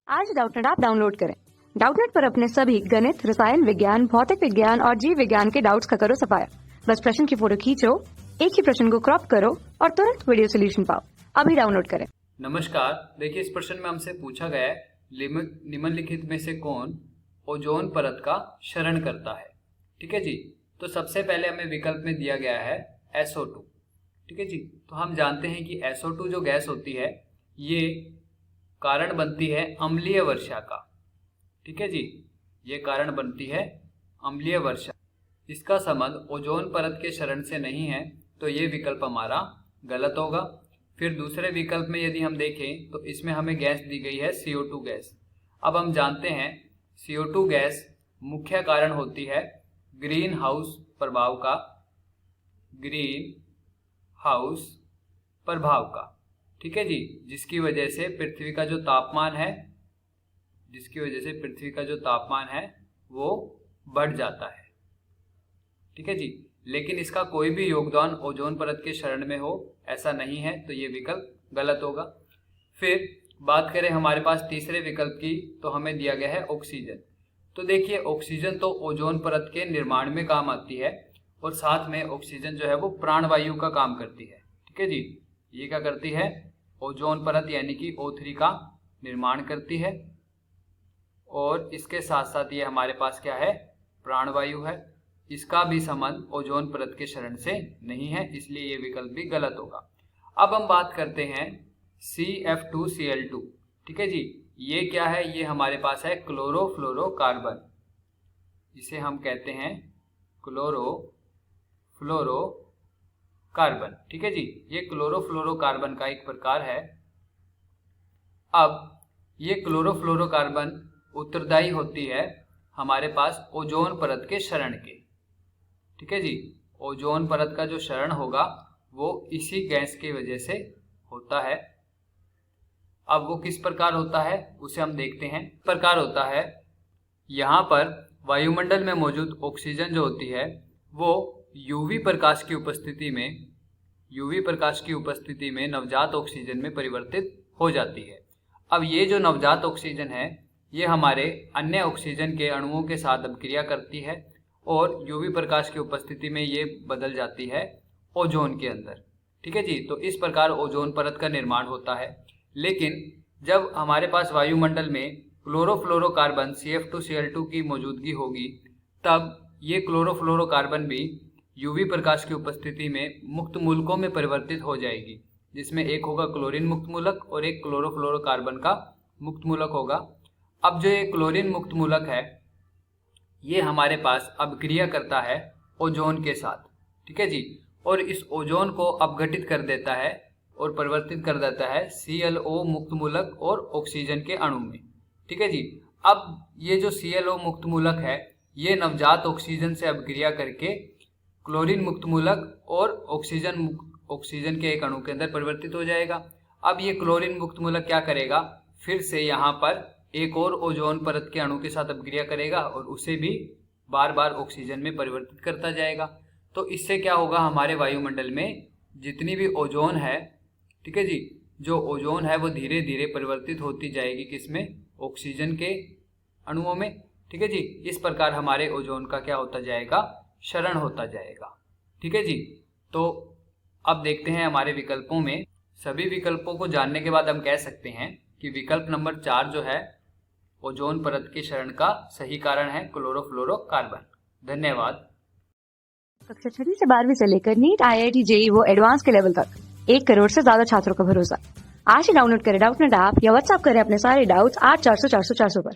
आज Doubtnut app download करें। Doubtnut पर अपने सभी गणित, रसायन विज्ञान, भौतिक विज्ञान और जीव विज्ञान के डाउट्स का करो सफाया। बस प्रश्न की फोटो खींचो, एक ही प्रश्न को क्रॉप करो और तुरंत वीडियो सोल्यूशन पाओ। अभी डाउनलोड करें। नमस्कार। देखिए, इस प्रश्न में हमसे पूछा गया है निम्नलिखित में से कौन ओजोन परत का क्षरण करता है। ठीक है जी। तो सबसे पहले हमें विकल्प में दिया गया है SO2। ठीक है जी। तो हम जानते हैं कि SO2 जो गैस होती है ये कारण बनती है अम्लीय वर्षा का। ठीक है जी। ये कारण बनती है अम्लीय वर्षा। इसका संबंध ओजोन परत के क्षरण से नहीं है, तो ये विकल्प हमारा गलत होगा। फिर दूसरे विकल्प में यदि हम देखें तो इसमें हमें गैस दी गई है CO2 गैस। अब हम जानते हैं CO2 गैस मुख्य कारण होती है ग्रीन हाउस प्रभाव का, ग्रीन हाउस प्रभाव का। ठीक है जी। जिसकी वजह से पृथ्वी का जो तापमान है वो बढ़ जाता है। ठीक है जी। लेकिन इसका कोई भी योगदान ओजोन परत के क्षरण में हो ऐसा नहीं है, तो ये विकल्प गलत होगा। फिर बात करें हमारे पास तीसरे विकल्प की, तो हमें दिया गया है ऑक्सीजन। तो देखिए, ऑक्सीजन तो ओजोन परत के निर्माण में काम आती है और साथ में ऑक्सीजन जो है वो प्राणवायु का काम करती है। ठीक है जी। ये क्या करती है? ओजोन परत यानी कि O3 का निर्माण करती है और इसके साथ साथ ये हमारे पास क्या है? प्राणवायु है। इसका भी संबंध ओजोन परत के क्षरण से नहीं है, इसलिए ये विकल्प भी गलत होगा। अब हम बात करते हैं CF2Cl2। ठीक है जी। ये क्या है? ये हमारे पास है क्लोरोफ्लोरोकार्बन। इसे हम कहते हैं क्लोरोफ्लोरोकार्बन। ठीक है जी। ये क्लोरोफ्लोरोकार्बन का एक प्रकार है। अब ये क्लोरोफ्लोरोकार्बन उत्तरदायी होती है हमारे पास ओजोन परत के क्षरण के। ठीक है जी। ओजोन परत का जो क्षरण होगा वो इसी गैस की वजह से होता है। अब वो किस प्रकार होता है उसे हम देखते हैं। इस प्रकार होता है, यहाँ पर वायुमंडल में मौजूद ऑक्सीजन जो होती है वो यूवी प्रकाश की उपस्थिति में नवजात ऑक्सीजन में परिवर्तित हो जाती है। अब ये जो नवजात ऑक्सीजन है ये हमारे अन्य ऑक्सीजन के अणुओं के साथ अभिक्रिया करती है और यूवी प्रकाश की उपस्थिति में ये बदल जाती है ओजोन के अंदर। ठीक है जी। तो इस प्रकार ओजोन परत का निर्माण होता है। लेकिन जब हमारे पास वायुमंडल में क्लोरोफ्लोरोकार्बन CF2Cl2 की मौजूदगी होगी, तब ये क्लोरोफ्लोरोकार्बन भी यूवी प्रकाश की उपस्थिति में मुक्त मूलकों में परिवर्तित हो जाएगी, जिसमें एक होगा क्लोरीन मुक्त मूलक और एक क्लोरोफ्लोरोकार्बन का मुक्त मूलक होगा। अब जो ये क्लोरीन मुक्त मूलक है ये हमारे पास अभिक्रिया करता है ओजोन के साथ। ठीक है जी। और इस ओजोन को अपघटित कर देता है और परिवर्तित कर देता है ClO मुक्त मूलक और ऑक्सीजन के अणु में। ठीक है जी। अब ये जो ClO मुक्त मूलक है ये नवजात ऑक्सीजन से अभिक्रिया करके क्लोरीन मुक्त मूलक और ऑक्सीजन के एक अणु के अंदर परिवर्तित हो जाएगा। अब ये क्लोरीन मुक्त मूलक क्या करेगा? फिर से यहाँ पर एक और ओजोन परत के अणु के साथ अभिक्रिया करेगा और उसे भी बार बार ऑक्सीजन में परिवर्तित करता जाएगा। तो इससे क्या होगा? हमारे वायुमंडल में जितनी भी ओजोन है, ठीक है जी, जो ओजोन है वो धीरे धीरे परिवर्तित होती जाएगी किसमें? ऑक्सीजन के अणुओं में। ठीक है जी। इस प्रकार हमारे ओजोन का क्या होता जाएगा? क्षरण होता जाएगा। ठीक है जी। तो अब देखते हैं हमारे विकल्पों में। सभी विकल्पों को जानने के बाद हम कह सकते हैं कि विकल्प नंबर 4 जो है ओजोन परत के क्षरण का सही कारण है क्लोरोफ्लोरोकार्बन। धन्यवाद। कक्षा 6 से 12वीं से लेकर नीट, IIT, JEE वो एडवांस के लेवल तक 1 करोड़ से ज्यादा छात्रों का भरोसा। आज ही डाउनलोड करें डाउटनेट ऐप या व्हाट्सएप करें अपने सारे डाउट्स 8400 400 400 पर।